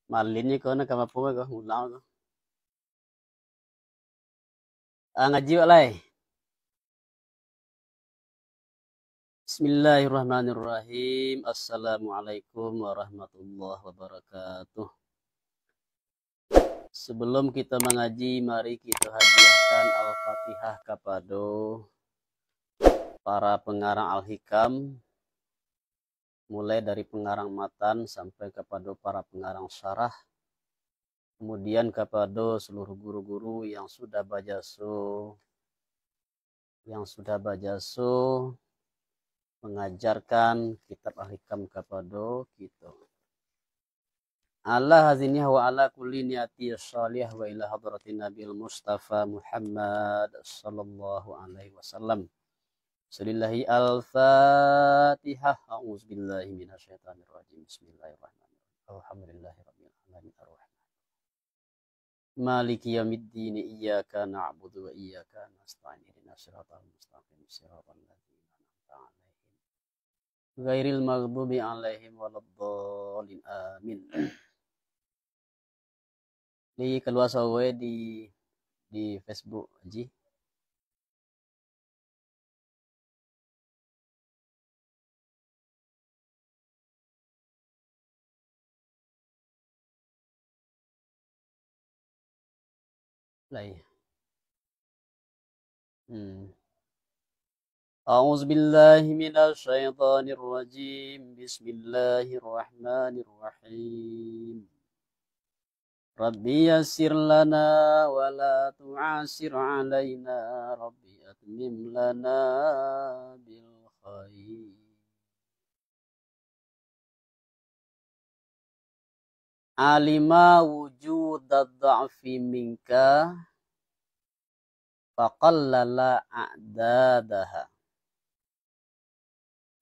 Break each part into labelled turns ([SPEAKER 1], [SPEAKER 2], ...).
[SPEAKER 1] Malinnya kau nak apa pun kau ngulang kau. Ngaji walai. Bismillahirrahmanirrahim. Assalamualaikum warahmatullahi wabarakatuh. Sebelum kita mengaji, mari kita hadiahkan Al-Fatihah kepada para pengarang Al-Hikam, mulai dari pengarang matan sampai kepada para pengarang syarah, kemudian kepada seluruh guru-guru yang sudah bajaso mengajarkan kitab Al-Hikam kepada kita. Ala hazinah wa ala kulli niyati shalih wa ila hadratin Nabil Mustafa Muhammad sallallahu alaihi wasallam. Bismillahi al-Fatihah. A'udzubillahi minasyaitonir rajim. Bismillahirrahmanirrahim. Alhamdulillahirabbil alamin arrahman. Maliki yaumiddin. Iyyaka na'budu wa iyyaka nasta'in. Ihdinas siratal mustaqim. Siratal ladzina an'amta 'alaihim ghairil maghdubi 'alaihim waladdallin. Amin. Di keluar sawe di Facebook Haji. Lai. A'udzu billahi minasy syaithanir rajim. Bismillahirrahmanirrahim. Rabbi yassir lana wa la tu'asir 'alaina. Rabbi atmim lana bil khair. Alima wujudad dha'fi minka faqallala a'dadaha.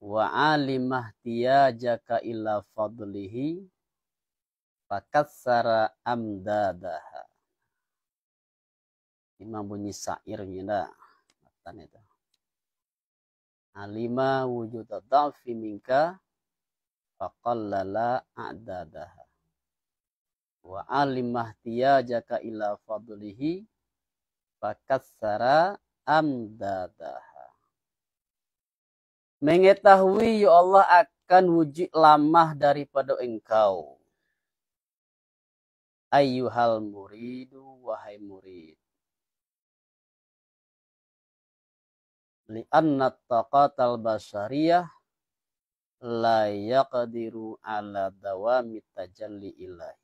[SPEAKER 1] Wa alimah tiyajaka ila fadlihi fakatsara amdadaha. Imam bunyi syairnya dah. Matan itu. Alima wujudad dha'fi minka faqallala a'dadaha. Wa alimah tiyajaka ila fadlihi fakatsara amdadaha. Mengetahui ya Allah akan wujud lamah daripada engkau. Ayyuhal muridu, wahai murid. Li'anna taqatal basyariyah la yaqdiru ala dawami tajalli ilahi.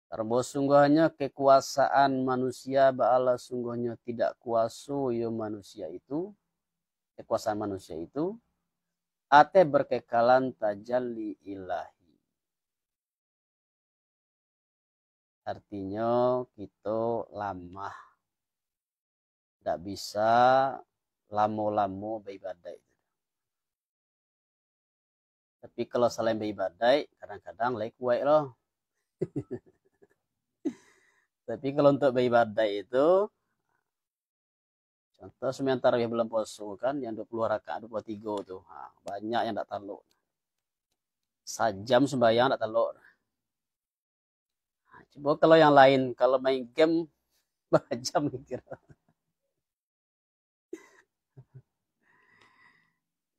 [SPEAKER 1] Karena sungguhnya kekuasaan manusia ba'ala sungguhnya tidak kuasa ya manusia itu. Kekuasaan manusia itu ate berkekalan tajalli ilahi. Artinya kita lamah. Tidak bisa lamo-lamo beribadah. Tapi kalau selain beribadah, kadang-kadang like kuat loh. Tapi kalau untuk beribadah itu, contoh sementara ya belum puasa kan, yang 20 rakaat, 23 tuh. Nah, banyak yang tak taluk. Sajam sembahyang tak taluk. Nah, coba kalau yang lain, kalau main game, berapa jam mikir.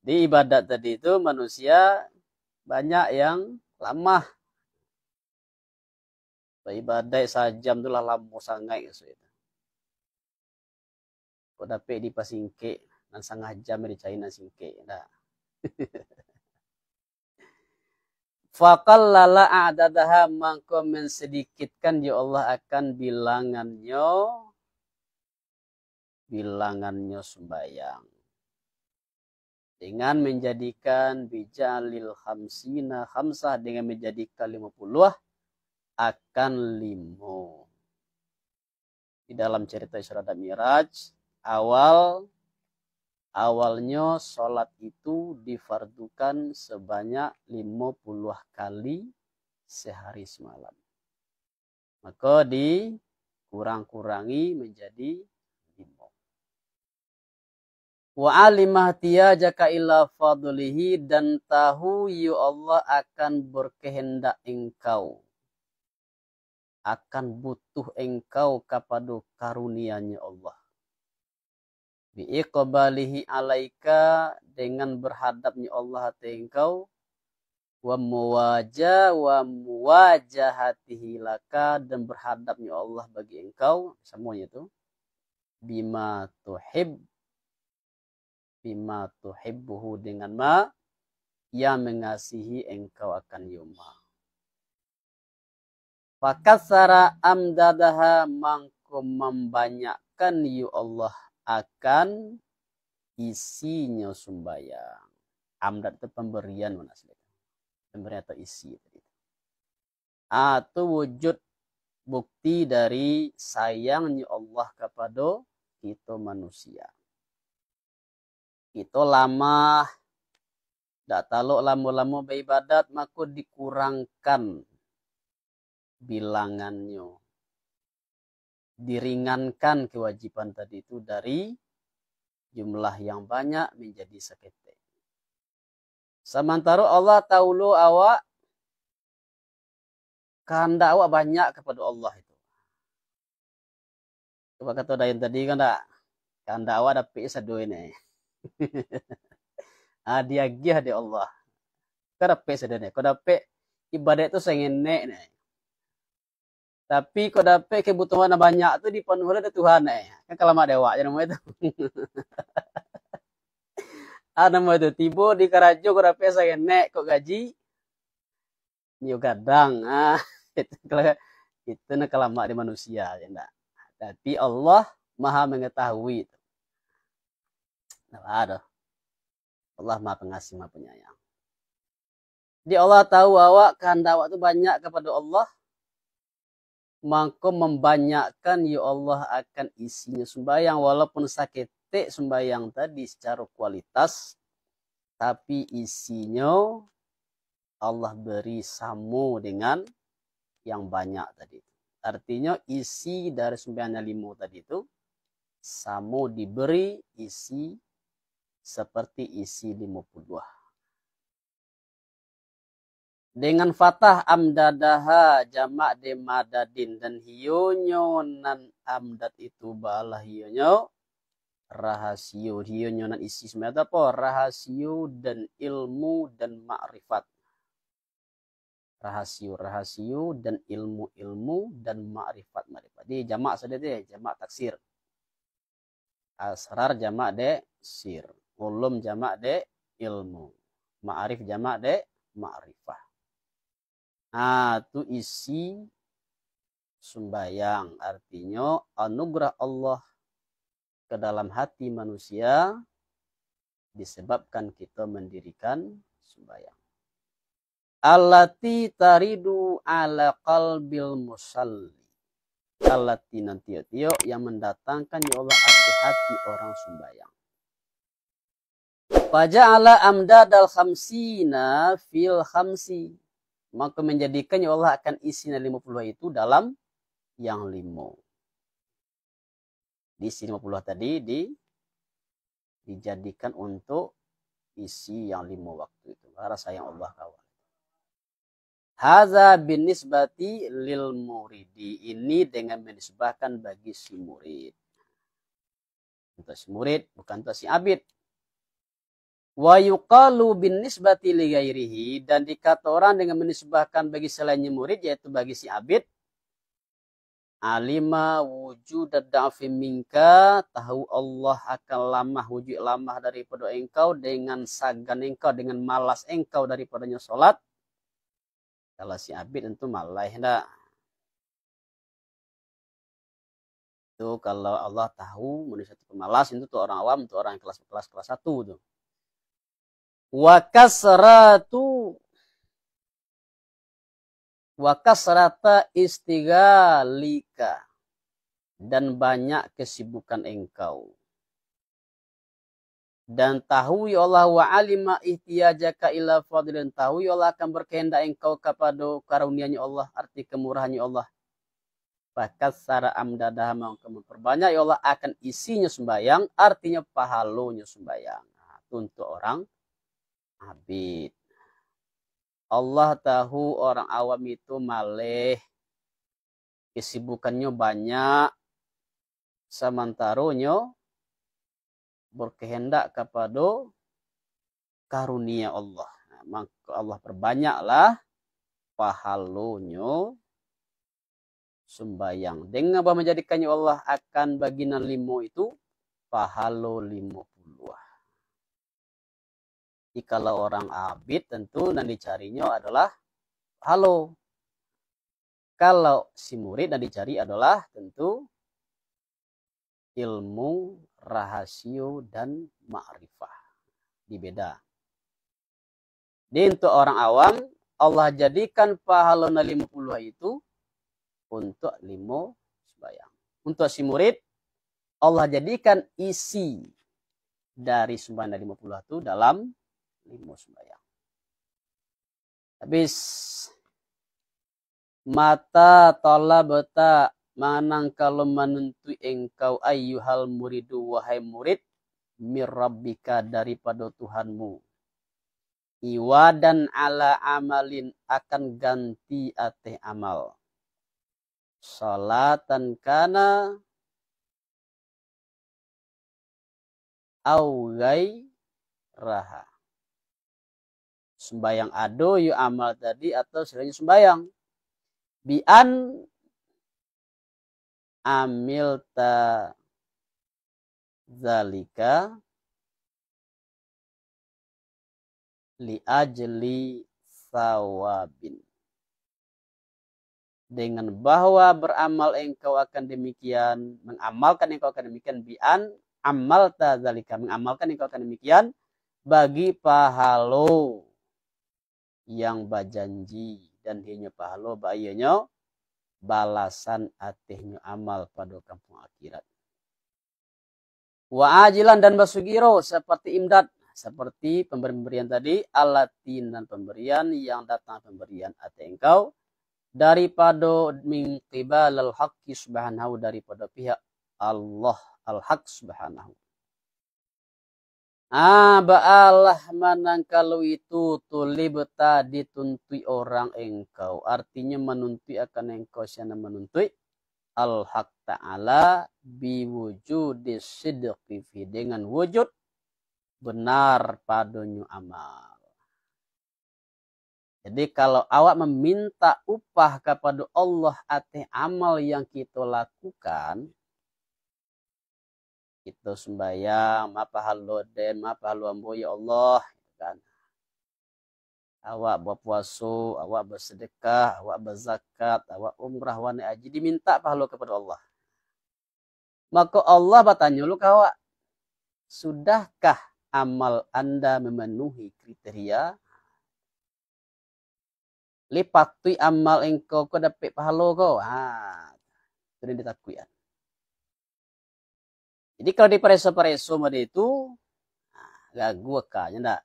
[SPEAKER 1] Di ibadat tadi itu manusia banyak yang lamah. Beribadah sajam itulah lama sangat gitu. Kau dapat di pasingke dan setengah jam di China singke. Nah. Faqallala a'dadaha, maka mensedikitkan ya Allah akan bilangannya sembahyang. Dengan menjadikan bijalil khamsina khamsah, dengan menjadikan 50 akan 5. Di dalam cerita Isra dan Miraj, awalnya sholat itu difardukan sebanyak 50 kali sehari semalam. Maka dikurang-kurangi menjadi 5. Wa alimah tiyajaka ila fadlihi, dan tahu ya Allah akan berkehendak engkau, akan butuh engkau kepada karunia-Nya Allah. Biiqbalihi alaika, dengan berhadapnya Allah atas engkau, wa muwajahatihi laka, dan berhadapnya Allah bagi engkau, semuanya itu bima tuhibbuhu, dengan yang mengasihi engkau akan yuma. Fakatsara amdadaha, mangko membanyakkan ya Allah akan isinya sembahyang. Amdad itu pemberian, pemberian atau isi. Atau wujud bukti dari sayangnya Allah kepada kita manusia. Itu lama, tak taluk lama-lama beribadat, maka dikurangkan bilangannya. Diringankan kewajiban tadi itu dari jumlah yang banyak menjadi seketik. Sementara Allah tahu lo awak, kehendak awak banyak kepada Allah itu. Coba kata dayan tadi kan tak, kehendak awak dapat satu ini. Dia gih di Allah. Kau dapat sedene, kau dapat ibadat itu sengenek nih. Tapi kau dapat kebutuhan banyak tu dipenuhi oleh Tuhan nih. Kan kalau mak dewa nama itu. Nama itu tiba di karajo kau dapat sengenek kau gaji. Nyo gadang. Itu nak kelamak di manusia ya enggak. Tapi Allah Maha mengetahui itu. Nah, ada. Allah Maha Pengasih, Maha Penyayang. Jadi Allah tahu awak, kehendak awak itu banyak kepada Allah. Maka membanyakkan ya Allah akan isinya sembahyang. Walaupun sakit sembahyang tadi secara kualitas. Tapi isinya Allah beri sama dengan yang banyak tadi. Artinya isi dari sembahyang 5 tadi itu sama diberi isi seperti isi 52. Dengan fatah amdadaha jamak de madadin, dan hiyonyo nan amdad itu balah hiyonyo rahasio, hiyonyo nan isi semuanya apa? Rahasio dan ilmu dan ma'rifat. Rahasio dan ilmu dan ma'rifat. Di jamak saja deh, jamak taksir. Asrar jamak de sir. Ulum jamak de ilmu. Ma'arif jamak de ma'rifah. Itu isi sembahyang. Artinya anugerah Allah ke dalam hati manusia disebabkan kita mendirikan sembahyang. Allati taridu ala qalbil musalli. Allati nanti yang mendatangkan ya Allah hati orang sembahyang. Faja'ala amdadal khamsina fil khamsi. Maka menjadikan ya Allah akan isinya 50 itu dalam yang 5. Di isi 50 tadi dijadikan untuk isi yang 5 waktu itu. Karena sayang Allah kawan. Hadza binisbati lil muridi. Ini dengan menisbahkan bagi si murid. Untuk si murid, bukan untuk si abid. Wa yuqalu binisbati li ghairihi, dan dikata orang dengan menisbahkan bagi selainnya murid, yaitu bagi si abid. Alima wujud da'fi minka, tahu Allah akan lamah, wujud lamah daripada engkau, dengan sagan engkau, dengan malas engkau daripadanya solat. Kalau si abid tentu malah hendak. Itu kalau Allah tahu manusia itu pemalas, itu tuh orang awam, itu orang kelas 1 tuh. Wa kasrata istighalika, dan banyak kesibukan engkau. Dan tahu ya Allah wa alima ihtiyajaka ila fadlin, tahu ya Allah akan berkehendak engkau kepada karunia-Nya Allah, arti kemurahan-Nya Allah. Fakassara amdadah, maka memperbanyak ya Allah akan isinya sembayang, artinya pahalanya sembayang. Nah, untuk orang abid. Allah tahu orang awam itu malih, kesibukannya banyak, sementaranya berkehendak kepada karunia Allah. Nah, maka Allah perbanyaklah pahalanya sembayang. Dengan apa menjadikannya Allah akan bagian limo itu pahalo 50. Jikalau orang abid tentu yang dicarinya adalah halo. Kalau si murid yang dicari adalah tentu ilmu, rahasio, dan ma'rifah. Dibeda. Jadi untuk orang awam, Allah jadikan pahala 50 itu untuk 5 sembahyang. Untuk si murid, Allah jadikan isi dari sembahyang 50 itu dalam 5 sembahyang. Habis mata talabata, manang kalau menentu engkau ayyuhal muridu, wahai murid, mirabbika, daripada Tuhanmu, iwadan ala amalin, akan ganti ateh amal, salatan kana au gairaha, sembayang ado yu amal tadi atau selain sembayang, bian amilta zalika li ajli sawabin, dengan bahwa beramal engkau akan demikian, mengamalkan engkau akan demikian, bian amalta zalika, mengamalkan engkau akan demikian bagi pahalo yang bajanji, dan dianya pahalo bayanya balasan atehnya amal pada kampung akhirat. Wa ajilan, dan basugiro, seperti imdad, seperti pemberian tadi, alatin, dan pemberian yang datang pemberian ateh engkau daripada min qibal al-haqqi subhanahu, daripada pihak Allah al-haq subhanahu. Ba'alah manang kalau itu tulibta, dituntui orang engkau, artinya menuntui akan engkau siana menuntui al-haq ta'ala biwujudis sidqi fi, dengan wujud benar padanya amal. Jadi kalau awak meminta upah kepada Allah atas amal yang kita lakukan, kita sembahyang, apa halu den, apa halu ambo ya Allah, kan? Awak berpuasa, awak bersedekah, awak berzakat, awak umrah, wani haji, diminta pahala kepada Allah. Maka Allah bertanya lu kawak, sudahkah amal Anda memenuhi kriteria? Lipatui amal engkau kau dapat pahala kau. Itu yang ditakuian. Jadi kalau di pereso-pereso mada itu, gagu kayaknya enggak.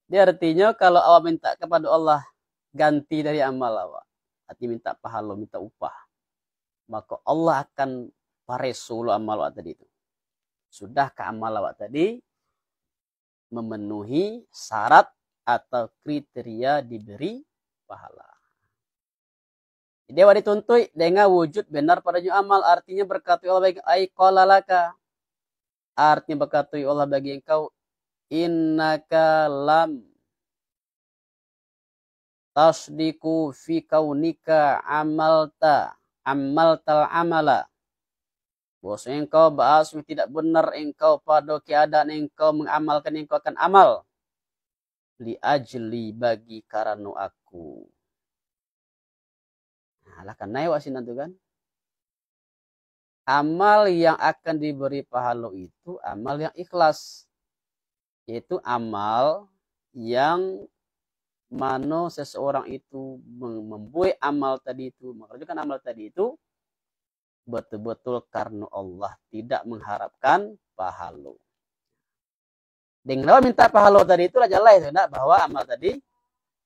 [SPEAKER 1] Dia artinya kalau awak minta kepada Allah ganti dari amal awak, artinya minta pahala, minta upah, maka Allah akan pareso amal awak tadi itu. Sudahkah amal awak tadi memenuhi syarat atau kriteria diberi pahala? Jadi awak dituntui dengan wujud benar padanya amal, artinya berkata Allah bagi aiqalalaka, artinya berkata Allah bagi engkau, innaka lam tasdiku fi kaunika amaltal amala, bahwasanya engkau bahasanya tidak benar engkau pada keadaan engkau mengamalkan engkau akan amal, li ajli, bagi karena aku. Lah kan naik wasin itu kan. Amal yang akan diberi pahala itu amal yang ikhlas. Yaitu amal yang mana seseorang itu membuat amal tadi itu, mengerjakan amal tadi itu betul-betul karena Allah, tidak mengharapkan pahala. Dengan minta pahala tadi itu jelas tidak bahwa amal tadi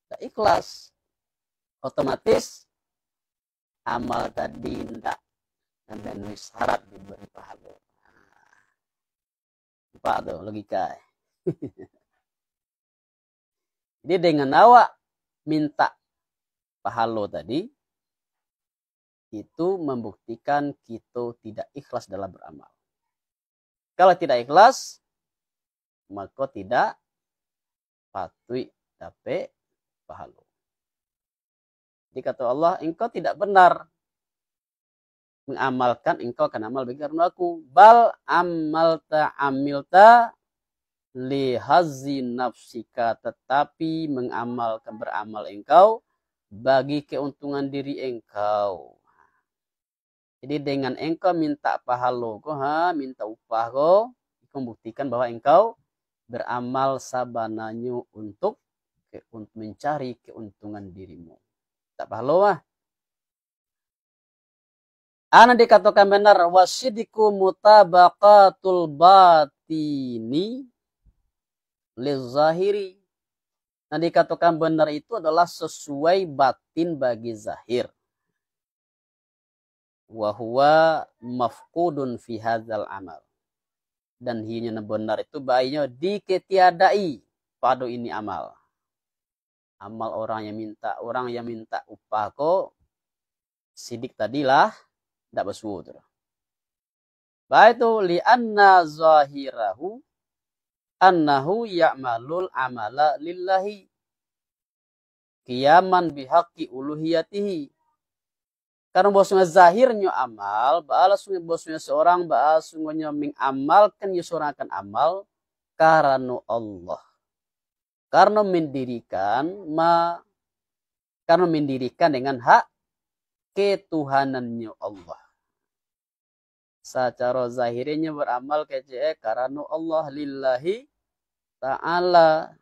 [SPEAKER 1] tidak ikhlas. otomatis amal tadi tidak memenuhi syarat diberi pahala. Pak tuh logika. Jadi dengan awak minta pahala tadi, itu membuktikan kita tidak ikhlas dalam beramal. Kalau tidak ikhlas, maka tidak patut dapat pahala. Jadi kata Allah, engkau tidak benar mengamalkan, engkau akan amal bagi karena aku. Bal amalta amilta lihazi nafsika, tetapi mengamalkan beramal engkau bagi keuntungan diri engkau. Jadi dengan engkau minta pahala ko, minta upah ko, membuktikan bahwa engkau beramal sabananya untuk mencari keuntungan dirimu. Tak pahala. Ana dikatakan benar wasidiku mutabaqatul batini lizahiri. Nah dikatakan benar itu adalah sesuai batin bagi zahir. Wa huwa mafqudun fi hadzal amal. Dan hinya benar itu baiknya diketiadai pada ini amal. Amal orang yang minta upah ko sidik tadilah tidak bersuhu. Baik itu li'anna zahirahu annahu ya'malul amala lillahi qiyaman bihaqqi uluhiyatihi. Karena bosnya zahirnya amal, balasnya bosnya seorang, balasnya mengamalkan ya seorang akan amal karena Allah. Karena mendirikan dengan hak ketuhanannya Allah. Secara zahirnya beramal kece karena Allah lillahi ta'ala.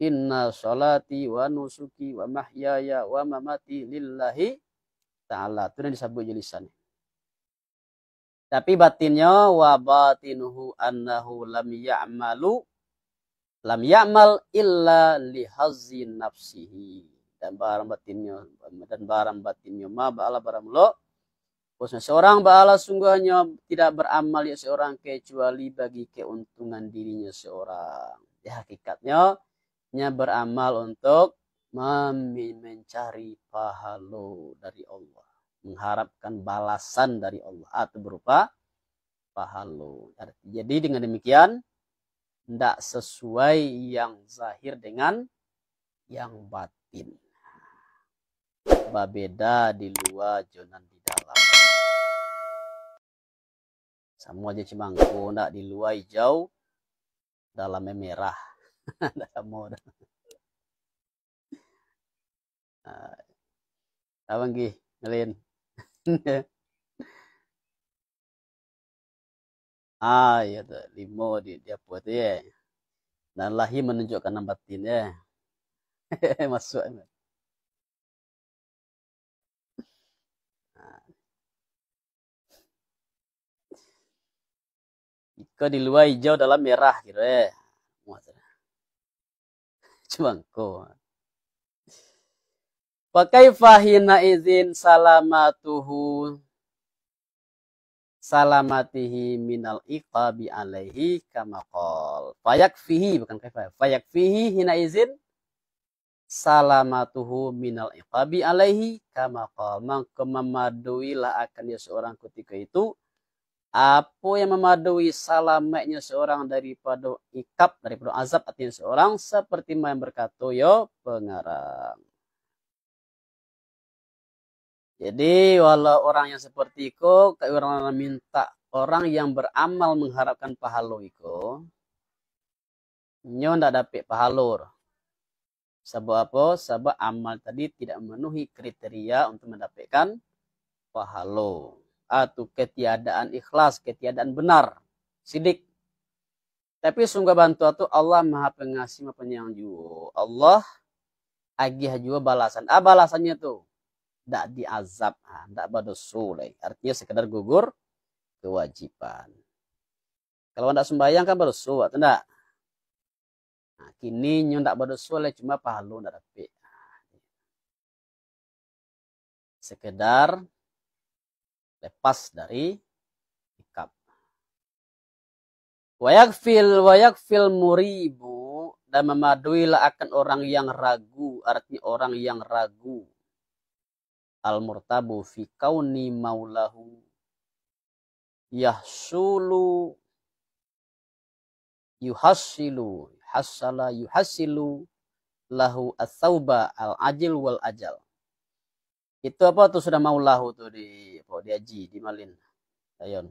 [SPEAKER 1] Inna sholati wa nusuki wa mahyaya wa mamati lillahi ta'ala. Itu yang disebut jelisan. Tapi batinnya wa batinuhu annahu lam ya'mal illa lihazzi nafsihi. Dan barang batinnya ma ba'ala baramullah. Bosnya seorang ba'ala sungguhnya tidak beramal ya seorang kecuali bagi keuntungan dirinya seorang. Ya hakikatnya beramal untuk mencari pahala dari Allah. Mengharapkan balasan dari Allah atau berupa pahala. Jadi dengan demikian tidak sesuai yang zahir dengan yang batin. Beda di luar jonan di dalam. Sama aja cimangku, ndak di luar hijau, dalamnya merah. Dalam apa nggih ngelin. Ya tuh limo dia buat ya. Dan lahir menunjukkan batin ya. Masuk. Jika di luar hijau dalam merah gitu ya. Cumangko. Pakai fahina izin salamatihi minal iqabi alaihi kama qol. Fayakfihi bukan kaifa. Fayakfihi hina izin salamatuhu minal iqabi alaihi kama qol. Maka memaduilah akan dia seorang ketika itu apa yang memadui salamatnya seorang daripada ikab, daripada azab artinya seorang seperti yang berkata ya pengarang. Jadi walau orang yang seperti itu, orang minta orang yang beramal mengharapkan pahala itu, nyo ndak dapat pahala. Sebab apa? Sebab amal tadi tidak memenuhi kriteria untuk mendapatkan pahala. Atau ketiadaan ikhlas, ketiadaan benar, sidik. Tapi sungguh bantu itu Allah Maha Pengasih, Maha Penyayang juga. Allah agih juga balasan. Balasannya tuh tidak diazab, tidak berdosa. Artinya sekedar gugur kewajiban. Kalau tidak sembahyang kan berdosa, tidak. Nah, kini nyo tidak berdosa, cuma pahala tidak dapat. sekedar lepas dari ikab. Wayakfil muribu, dan memaduilah akan orang yang ragu, artinya orang yang ragu. Al-murtabu fi kauni maulahu yahsulu yuhassilu hasala yuhassilu lahu as-sauba al-ajil wal ajal. Itu apa tuh sudah maulahu tuh di Aji, di Malin. Ayon.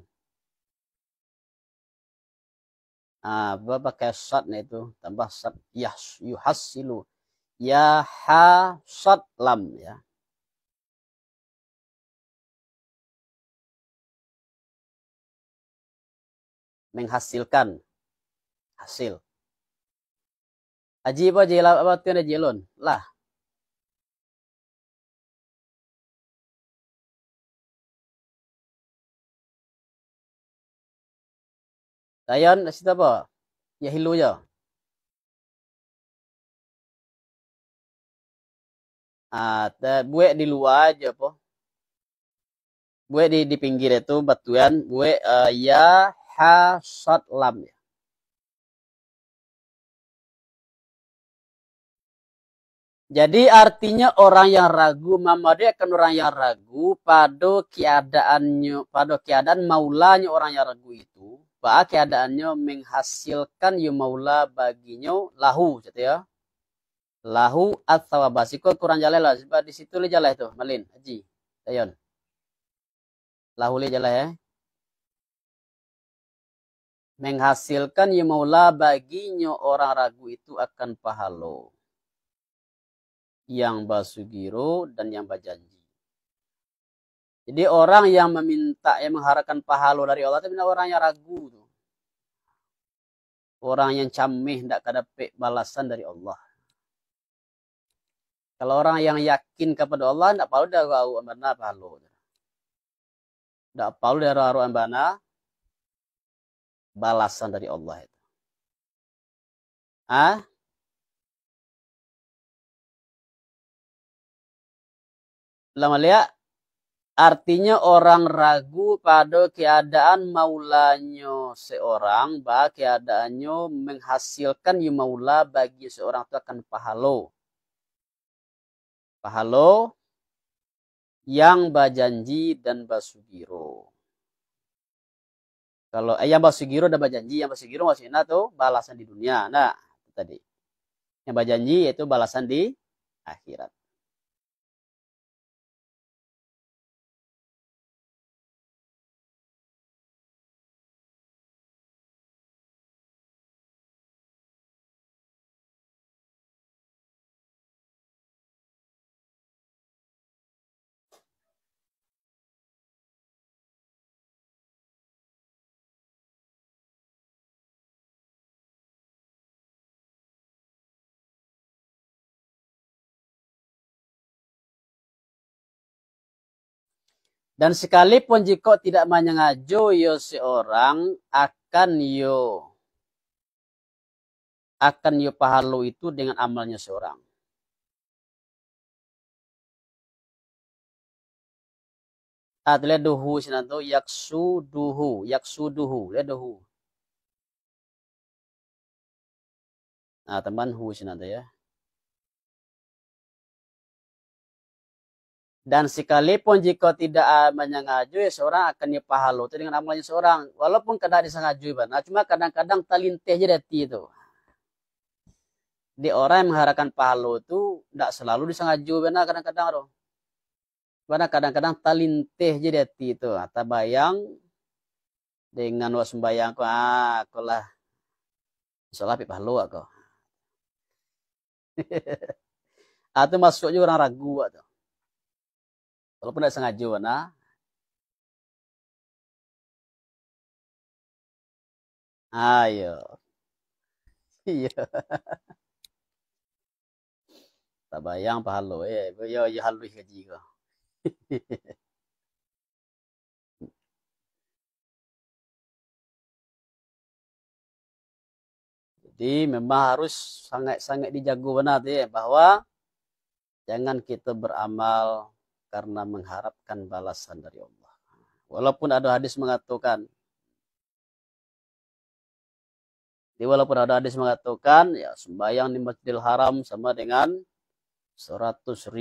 [SPEAKER 1] Pakai satnya itu, tambah sat yuhassilu. Ya ha sat lam ya. Menghasilkan hasil. Aji apa jela apa tuh ada jelon lah. Ayon situ apa? Ya hilu ya. Buat di luar aja po. Buat di pinggir itu batuan buat ya ha sat lam ya. Jadi artinya orang yang ragu, Muhammad akan orang yang ragu pada keadaan maulanya orang yang ragu itu, bahwa keadaannya menghasilkan yu maula baginya lahu, gitu ya. Lahu at-thawabasi. Kok kurang jalan lah, sebab di situ li jalan itu, Malin, Haji, Tayon. Lahu li jalan ya. Menghasilkan yu maula baginya orang ragu itu akan pahala. Yang basugiro dan yang berjanji. Jadi orang yang meminta, yang mengharapkan pahala dari Allah itu orang yang ragu. Orang yang camih, tidak dapat balasan dari Allah. Kalau orang yang yakin kepada Allah, tidak perlu dari ambana pahala. Tidak perlu dari ambana balasan dari Allah itu. Lama lihat, artinya orang ragu pada keadaan maulanya seorang, bahwa keadaannya menghasilkan yu maula bagi seorang itu akan pahala. Pahala yang berjanji dan basugiro. Kalau yang basugiro dan berjanji, yang basugiro maksudnya tuh balasan di dunia. Nah, itu tadi. Yang berjanji yaitu balasan di akhirat. Dan sekalipun jika tidak menyengaja yo seorang akan yo pahala itu dengan amalnya seorang. Lihat duhu sinanto yaksuduhu. Lihat duhu. Nah, teman hu sinanto ya. Dan sekalipun jika tidak menyengaja, seorang akan pahala itu dengan amalnya seorang. Walaupun kadang disengaja, nah, cuma kadang-kadang talinteh jadi itu. Di orang yang mengharapkan pahala itu tidak selalu disengaja, benar kadang-kadang loh. Karena kadang-kadang talinteh jadi itu. Tabayang dengan wasmbayang aku lah. Insyaallah pahala aku. Atau masuk juga orang ragu atau. Walaupun tidak sengaja, nah. Ayo. Iya. Tak bayang pahala ya halus gaji kau. Jadi memang harus sangat-sangat dijaga benar ya, bahwa jangan kita beramal karena mengharapkan balasan dari Allah. Walaupun ada hadis mengatakan, ya sembahyang di Masjidil Haram sama dengan 100.000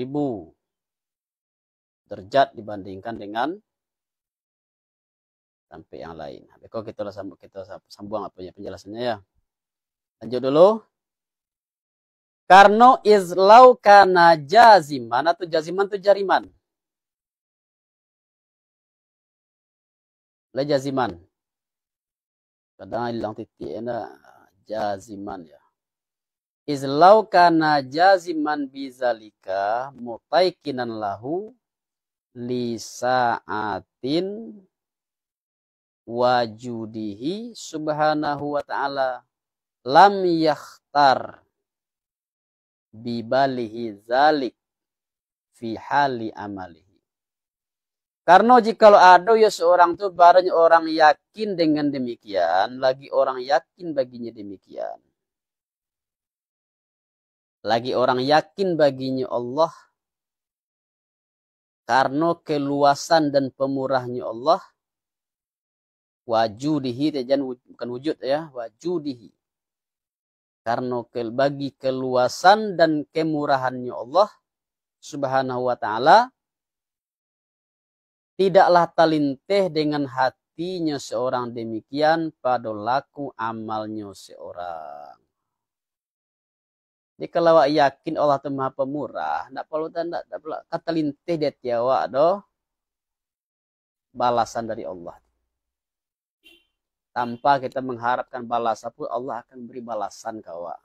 [SPEAKER 1] derajat dibandingkan dengan sampai yang lain. Kalau kita sambung apa ya penjelasannya ya. Lanjut dulu. Karena izlau kana jaziman atau jaziman itu jariman. Lah jaziman. Kadang hilang titiknya jaziman ya. Izlau kana jaziman bizalika mutaikinan lahu li sa'atin wajudihi subhanahu wa ta'ala lam yakhtar bibalihi zalik fi hali amalihi. Karena jikalau ada ya seorang itu barang orang yakin dengan demikian, lagi orang yakin baginya demikian. Lagi orang yakin baginya Allah karena keluasan dan pemurahnya Allah, wajudihi, bukan wujud ya, wajudihi. Karena bagi keluasan dan kemurahannya Allah subhanahu wa ta'ala, tidaklah talintih dengan hatinya seorang demikian pada laku amalnya seorang. Jadi kalau yakin Allah itu maha pemurah, tidak perlu kata lintih dia tiawa do balasan dari Allah. Tanpa kita mengharapkan balasan pun Allah akan beri balasan kawa.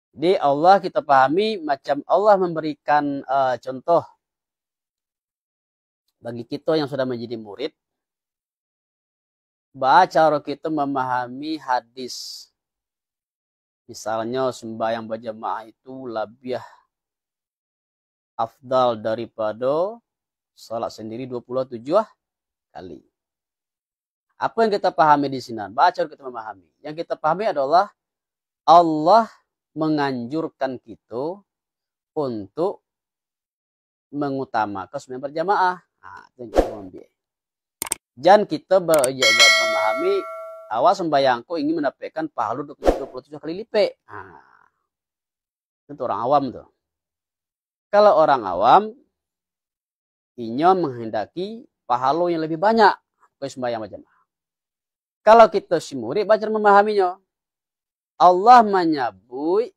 [SPEAKER 1] Di Allah kita pahami macam Allah memberikan contoh bagi kita yang sudah menjadi murid. Cara kita memahami hadis. Misalnya sembahyang berjamaah itu lebih afdal daripada salat sendiri 27 kali. Apa yang kita pahami di sini? Baca kita memahami. Yang kita pahami adalah Allah menganjurkan kita untuk mengutamakan sembahyang berjamaah. Itu yang kita ambil. Dan kita memahami awal sembahyangku ingin mendapatkan pahala 27 kali lipat. Itu orang awam tuh. Kalau orang awam ingin menghendaki pahala yang lebih banyak ke sembahyang berjamaah. Kalau kita si murid baca memahaminya. Allah menyebut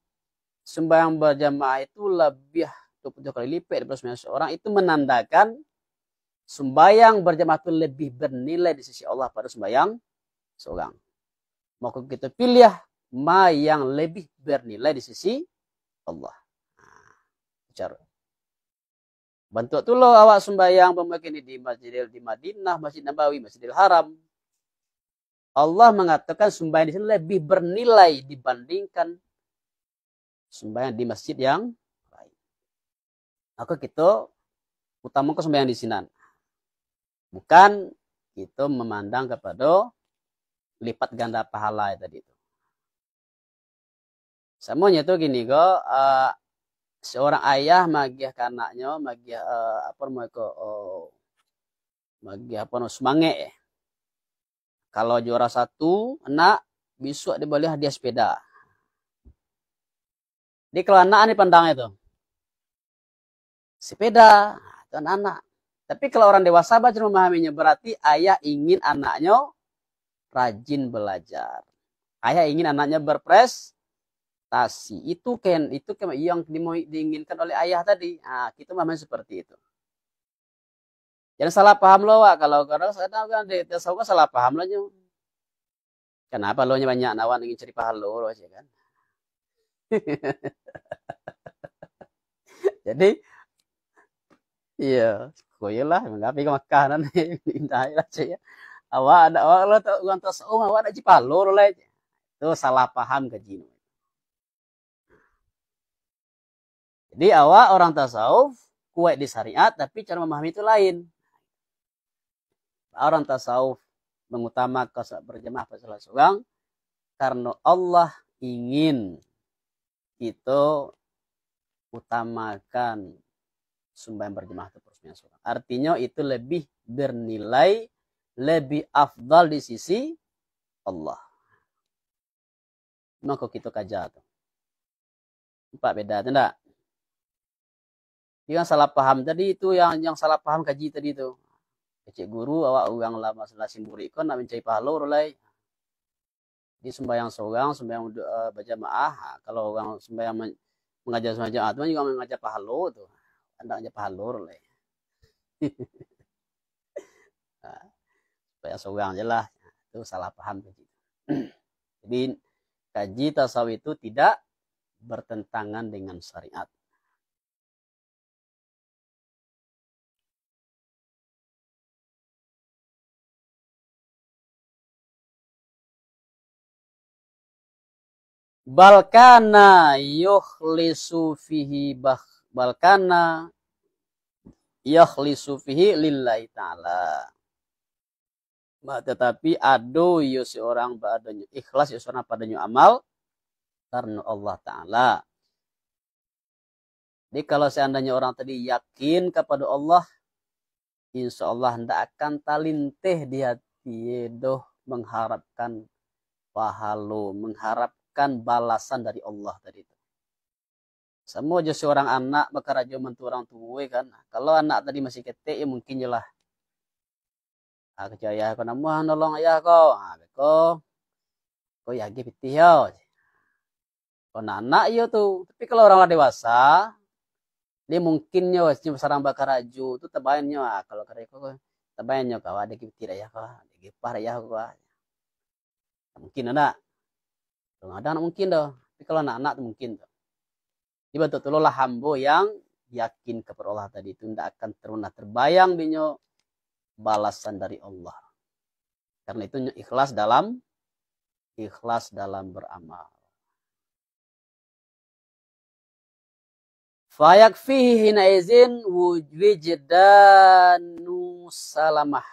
[SPEAKER 1] sembahyang berjamaah itu lebih 20 kali lipat daripada sembahyang seorang. Itu menandakan sembahyang berjamaah itu lebih bernilai di sisi Allah pada sembahyang seorang. Maka kita pilih yang lebih bernilai di sisi Allah. Cara. Bantu tu lo awak sembahyang pemakai di Masjidil di Madinah, Masjid Nabawi, Masjidil Haram. Allah mengatakan sembahyang di sini lebih bernilai dibandingkan sembahyang di masjid yang lain. Maka kita utamakan sembahyang di sini. Bukan kita memandang kepada lipat ganda pahala tadi itu. Semuanya itu gini kok, seorang ayah magiah ke anaknya, magiah semangat. Kalau juara 1 anak, besok dia boleh hadiah sepeda. Jadi kalau anak ini pandang itu, sepeda itu anak. Tapi kalau orang dewasa baca memahaminya, berarti ayah ingin anaknya rajin belajar. Ayah ingin anaknya berprestasi. Itu yang diinginkan oleh ayah tadi. Kita memahami seperti itu. Jangan salah paham lo, Wak. Kalau saya tahu kan salah paham lo. Kenapa lo banyak nawan ingin cari pahala lo aja kan? Jadi, iya, koyolah, mengapi ke makanan indah lah ya. Awak ada lo uang tasawuf, awak ada cipalo lo lah. Itu salah paham ke jinu. Jadi awak orang tasawuf kuat di syariat, tapi cara memahami itu lain. Orang tasawuf mengutamakan berjamaah pada salat seorang karena Allah ingin kita utamakan sembahyang berjamaah atau sembahyang seorang. Artinya itu lebih bernilai, lebih afdal di sisi Allah. Maka kita kaja tuh. Empat beda tuh enggak? Yang salah paham tadi itu yang salah paham kaji tadi itu. Cek guru awak orang lama selasin burikon nak mencari pahala rolai. Di sembahyang seorang, sembahyang berjamaah. Kalau orang sembahyang mengajar sembahyang itu juga mengajar pahala tuh. Anda mengajar pahala rolai. Supaya seorang je lah. Itu salah paham kaji. Jadi kaji tasawuf itu tidak bertentangan dengan syariat. Balkana yukhlisu fihi balkana yakhlisu fihi lillahi ta'ala. Tetapi ado yo seorang padanya ikhlas yo seorang padanya amal karena Allah Ta'ala. Jadi kalau seandainya orang tadi yakin kepada Allah, insya Allah tidak akan talinteh di hati doh mengharapkan pahala, mengharapkan balasan dari Allah tadi itu. Semua aja seorang anak bakal raja mentu orang tua kan. Kalau anak tadi masih ketek ya mungkin jelah. Aku ayah kau nama nolong ayah kau. Kau ya gitu ya. Kau anak ya tuh. Tapi kalau orang dewasa, dia mungkinnya wasnya sarang bakal raja itu terbayangnya. Kalau kata kau terbayangnya kau ada gitu ya kau, ada gipar ya kau. Mungkin ada. Kalau ada anak mungkin doh. Tapi kalau anak-anak tuh mungkin tuh. Jadi betul-betul hamba yang yakin kepada Allah tadi itu tidak akan pernah terbayang dinyo balasan dari Allah. Karena itu ikhlas dalam beramal. Fayakfihi hina izin wujdanu salamah.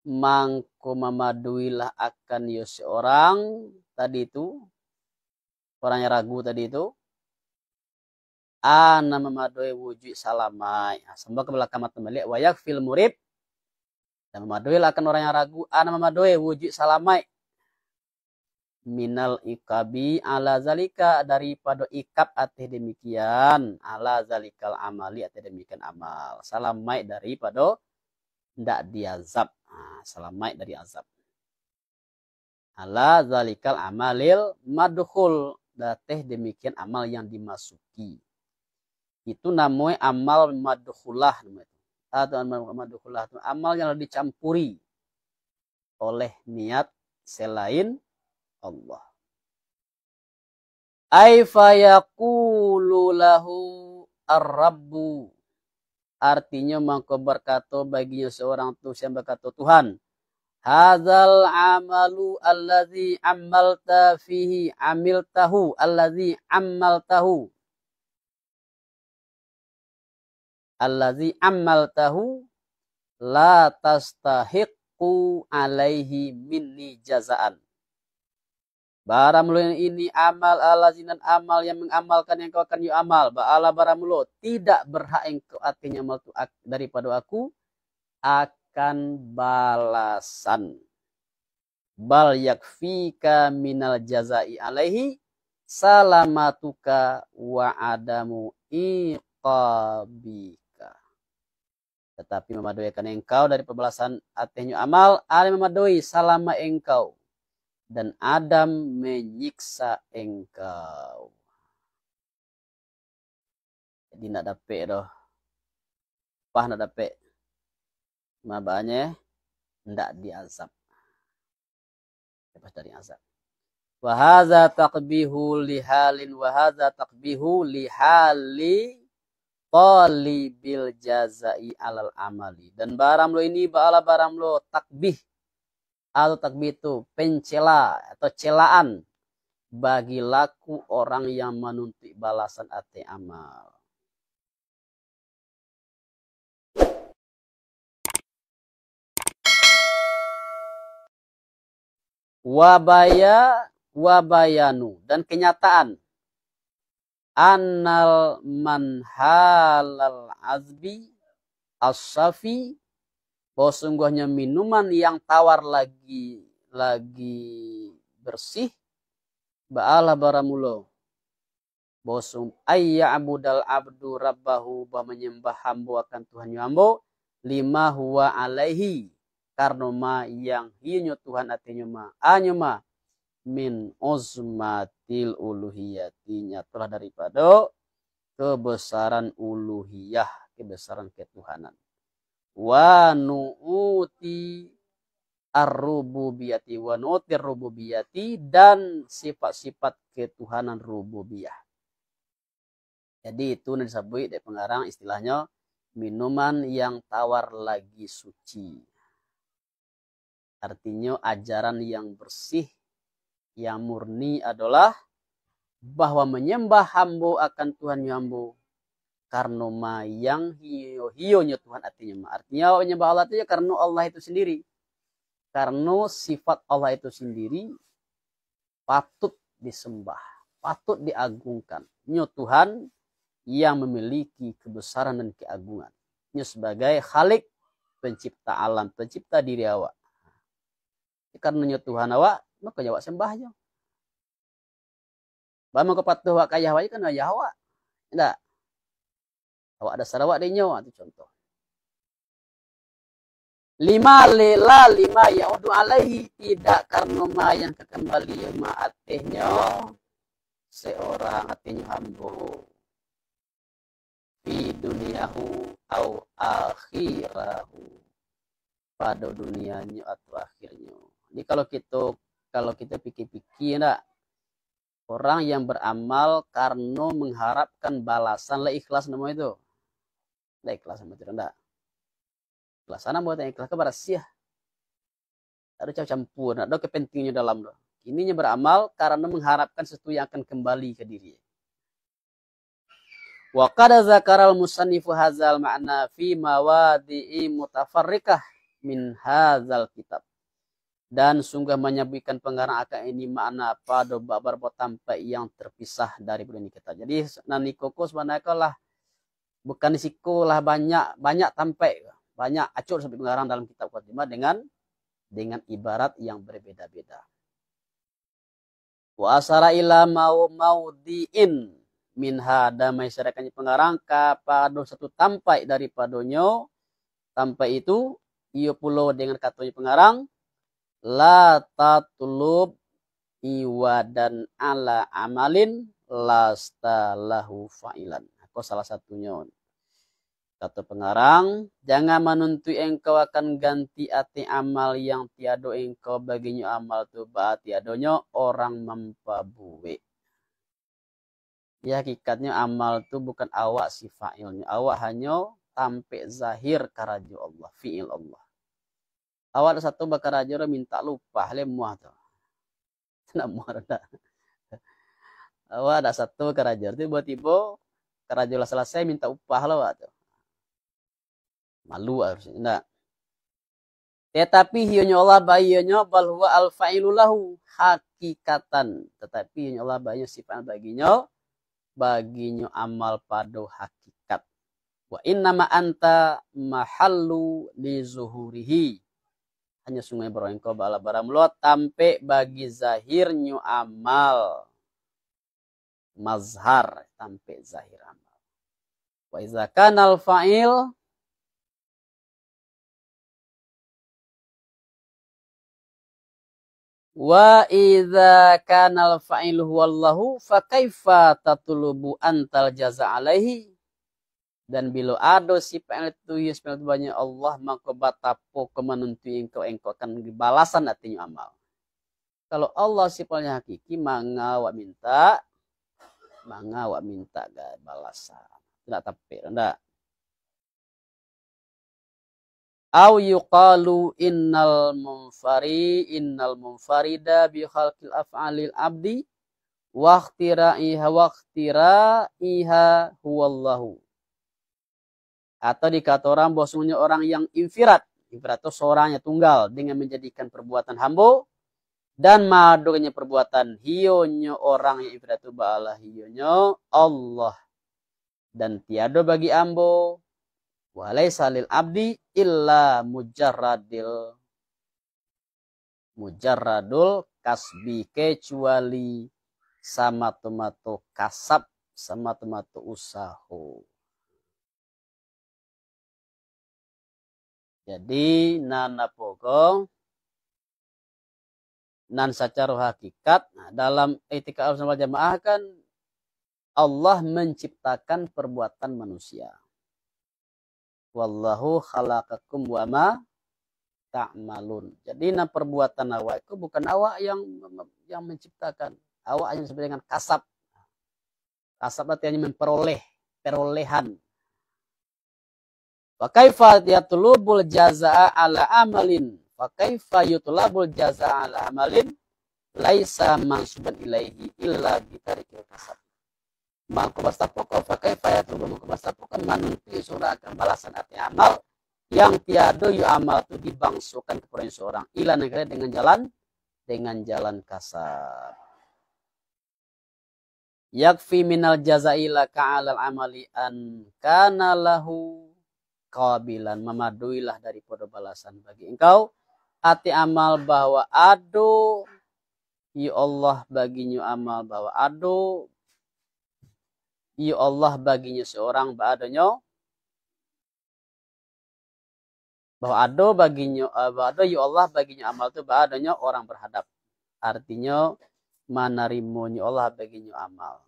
[SPEAKER 1] Mangko memaduilah akan yo seorang tadi itu orangnya ragu tadi itu ana memadoi wujud salamai. Sembah ke belakang mata wayak fil murib dan memadoi akan orang yang ragu ana memadoi wujud salamai minal ikabi ala zalika daripada ikab ateh demikian ala zalikal amali ateh demikian amal salamai daripada ndak diazab. Salamai dari azab ala zalikal amalil madkhul dateh demikian amal yang dimasuki. Itu namanya amal madkhulah atau amal madkhulah itu amal yang dicampuri oleh niat selain Allah. Ai fayaqulu lahu ar-rabbu artinya maka berkata baginya seorang tuh yang berkata Tuhan hadzal amalu allazi amalta fihi amiltahu allazi amaltahu allazi ammaltahu la tastahiqu alaihi minni jazaan. Baramulu ini amal alazinan amal yang mengamalkan yang kau akan you amal. Ba'ala baramulu tidak berhak engkau artinya amal tu daripada aku akan balasan. Bal yakfika minal jazai alaihi salamatuka wa adamu iqabi. Tetapi memaduikan engkau dari pembalasan atehnya amal, ada memadui salama engkau. Dan Adam menyiksa engkau. Jadi nak dapet doh. Pah nak dapet. Mabanya ndak diazab. Lepas dari azab. Wahaza taqbihu lihalin wahaza taqbihu lihali talibil jazai alal amali. Dan baram lo ini ba'ala baram lo takbih. Atau takbih itu pencela atau celaan bagi laku orang yang menuntut balasan ate amal. Wabayanu dan kenyataan. annal manhalal azbi as-safi, bahwa sungguhnya minuman yang tawar lagi bersih, ba'ala baramulo, bosum ayya abudal abdu rabbahu, bahwa menyembah hamba akan Tuhan hambo, lima huwa alaihi, karena ma yang hiyo Tuhan artinya ma anyuma min uzmatil uluhiyatinya, telah daripada kebesaran uluhiyah, kebesaran ketuhanan. Wa nu'uti ar-rububiyati wa nu'uti ar-rububiyati, dan sifat-sifat ketuhanan rububiyah. Jadi itu disebut dari pengarang istilahnya minuman yang tawar lagi suci. Artinya ajaran yang bersih, yang murni adalah bahwa menyembah hamba akan Tuhan hambo karena ma yang hiyo-hiyonya Tuhan artinya. Artinya menyembah Allah itu ya karena Allah itu sendiri. Karena sifat Allah itu sendiri patut disembah, patut diagungkan. Nya Tuhan yang memiliki kebesaran dan keagungan. Nya sebagai Khalik, pencipta alam, pencipta diri awak. Karena nya Tuhan awak, maka awak sembahnya. Bama kepatuh awak kaya awak kan ya awak. Tidak. Awak ada sarawak di nyawa, itu contoh. Lima ya'udu alaihi, tidak karena ma yang kekembali ma atihnya seorang artinya hambo fi duniahu au akhirahu, pada dunianya atau akhirnya. Jadi kalau kita pikir-pikir, enggak, orang yang beramal karena mengharapkan balasan, lah ikhlas nama itu. Lah ikhlas sama itu enggak. Ikhlasan buat yang ikhlas kepada sia. Ada campur, ada kepentingannya dalam doa. Ininya beramal karena mengharapkan sesuatu yang akan kembali ke diri. Wa qad zakaral musannifu hadzal ma'na fi mawadi'i mutafarriqah min hadzal kitab. Dan sungguh menyebutkan pengarang akan ini makna pada beberapa tempat yang terpisah dari bulan kita. Jadi nani koko sebenarnya lah bukan disiko lah banyak tempat, banyak acur sampai pengarang dalam kitab Khatimah dengan ibarat yang berbeda-beda. Wa asara ila maudiin minha, dan masyarakatnya pengarang pada satu tempat daripadanya. Tempat itu ia pulau dengan katanya pengarang, la tatlub iwadan ala amalin lasta lahu fa'ilan. Aku salah satunya. Kata pengarang, jangan menuntut engkau akan ganti ati amal yang tiado engkau baginya amal tu ba tiadonya orang mempabuwe. Ya hakikatnya amal tu bukan awak si fa'ilnya. Awak hanya tampe zahir karajo Allah, fi'il Allah. Awak ada satu bakar aja minta lupa lemuah tu. Tidak muah dah. Awak ada satu bakar aja tiba-tiba karajo lah selesai minta upah lah awak tu. Malu harusnya. Tidak. Tetapi hionya Allah bayinya bahwa al-fa'ilu lahu hakikatan. Tetapi hionya Allah bayinya sifat baginya amal pada hakikat. Wa innama anta mahallu li zuhurihi. Hanya sungai berengkau bala baramlo tampe bagi zahirnya amal. Mazhar tampe zahir amal. Wa iza kanal fa'il wa idza kana al-fa'ilu huwallahu fa kaifa tatlubu antal jaza alaihi, dan bila ada sifat itu ya sifat banyak Allah, maka batapo kemenuntu engkau akan balasan artinya amal. Kalau Allah sifatnya hakiki, mangga wa minta balasan. Tidak tapi rendah. Au yuqalu innal munfarida bi khalqil af'alil abdi wa ikhtira'iha huwallahu. Atau dikata orang bahwasanya orang yang infirat itu seorangnya tunggal dengan menjadikan perbuatan hamba Dan madognya perbuatan hionyo orang yang ibratu ba'ala hionyo Allah. Dan tiada bagi ambo walaysa lil abdi illa mujarradul kasbi, kecuali sama tomato kasab, sama tomato usaho. Jadi nana pokok nan secara hakikat, nah, dalam etika al-sunnah wal jamaah kan Allah menciptakan perbuatan manusia. Wallahu khalaqakum wa ma ta'malun. Jadi nah perbuatan awak itu bukan awak yang menciptakan. Awak yang disebut dengan kasab. Kasab artinya memperoleh, perolehan. Wa kaifa yatlubul jazaa'a ala amalin. Wa kaifa yutlabul jazaa'a ala amalin laisa mansuban ilaihi illa bitarikil kasab. Maka bastapoko fa kaifa yatlubu maka bastapoko manunti surah akan balasan arti amal yang tiada yu amal itu dibangsukan kepada seorang ila negara dengan jalan kasar. Yakfi minal jazaila ka'alal amali an kana lahu qabilan, memaduilah daripada balasan bagi engkau arti amal bahwa ado ya Allah baginya amal bahwa ado ya Allah baginya seorang ba'adanya bahwa ado baginya ado ya Allah baginya amal itu ba'adanya orang berhadap. Artinya manarimonya Allah baginya amal.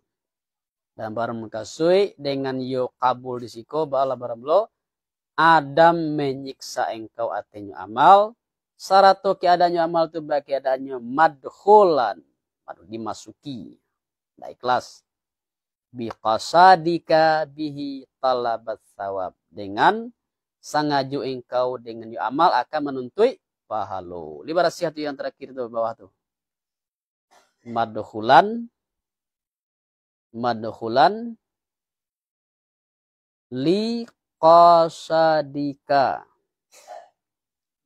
[SPEAKER 1] Dan barang mengkasui dengan yo kabul disiko ba'ala barang lo Adam menyiksa engkau artinya amal. Sarato keadaannya amal itu bagi keadaannya madkhulan, dimasuki, tidak ikhlas. Biqasadika bihi talabat thawab, dengan sangaju engkau dengan yu amal akan menuntut pahala. Libat sihat yang terakhir itu bawah tuh. Madkhulan li qasadika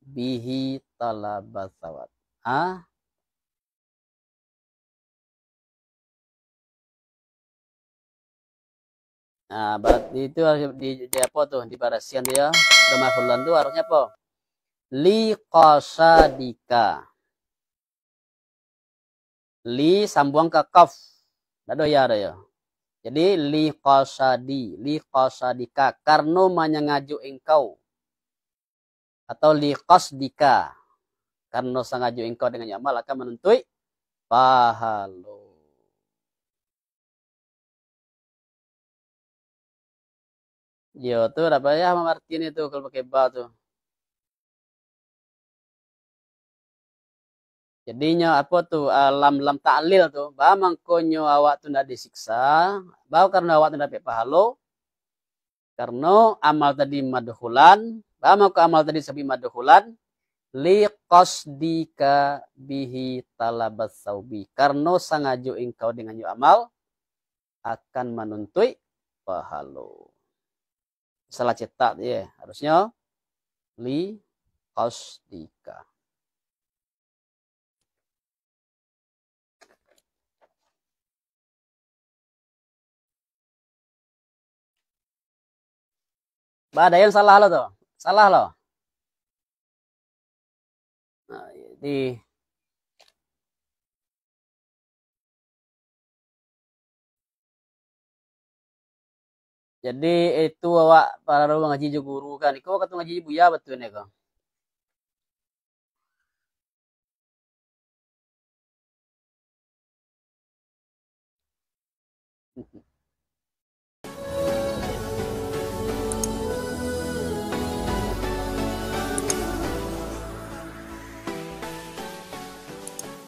[SPEAKER 1] bihi talabat thawab. Nah, berarti itu di apa tuh di barasian dia demafulan tuh harusnya apa? Li qasadika. Li sambung ke kaf. Ada ya ada ya. Jadi li qasadika karena manyangaju engkau. Atau li qasdika karena sangaju engkau dengan amal akan menuntut pahala. Yo tuh apa ya Martin itu kalau pakai ba tuh. Jadinya apa tuh lam ta'lil tuh. Bah mangkonyo awak tuh ndak disiksa. Bah karena awak tuh dapat pahala. Karena amal tadi madkhulan. Bah mangko amal tadi sebi madkhulan. Li qasdika bihi talabat saubi. Karena sangajo engkau dengan yu amal akan menuntut pahala. Salah cetak ya, harusnya li qasdika. Ada yang salah lo tuh. Salah lo. Nah, jadi itu awak para rumah ngaji guru kan. Iko kata ngaji buya betul nih kok.